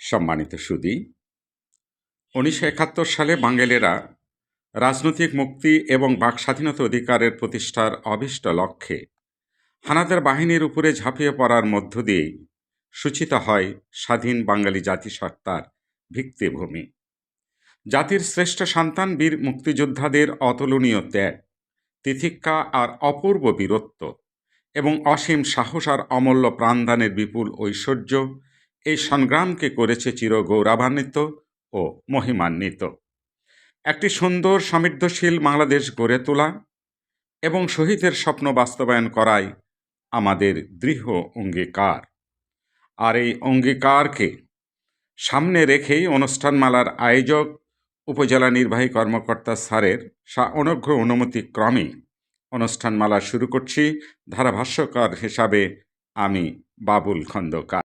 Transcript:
সম্মানিত সুধী, 1971 সালে বাঙালিরা রাজনৈতিক মুক্তি এবং বাকস্বাধীনতা অধিকারের প্রতিষ্ঠার অভীষ্ট লক্ষ্যে হানাদার বাহিনীর উপরে ঝাঁপিয়ে পড়ার মধ্য দিয়ে সূচিত হয় স্বাধীন বাঙালি জাতিসত্তার ভিত্তিভূমি। জাতির শ্রেষ্ঠ সন্তান বীর মুক্তিযোদ্ধাদের অতুলনীয় ত্যাগ, তিতিক্ষা আর অপূর্ব বীরত্ব এবং অসীম সাহস আর অমূল্য প্রাণদানের বিপুল ঐশ্বর্য এই সংগ্রামকে করেছে চিরগৌরবান্বিত ও মহিমান্বিত। একটি সুন্দর সমৃদ্ধশীল বাংলাদেশ গড়ে তোলা এবং শহীদের স্বপ্ন বাস্তবায়ন করাই আমাদের দৃঢ় অঙ্গীকার। আর এই অঙ্গীকারকে সামনে রেখেই অনুষ্ঠানমালার আয়োজক উপজেলা নির্বাহী কর্মকর্তা স্যারের অনুগ্রহ অনুমতি ক্রমে অনুষ্ঠানমালা শুরু করছি। ধারাভাষ্যকার হিসাবে আমি বাবুল খন্দকার।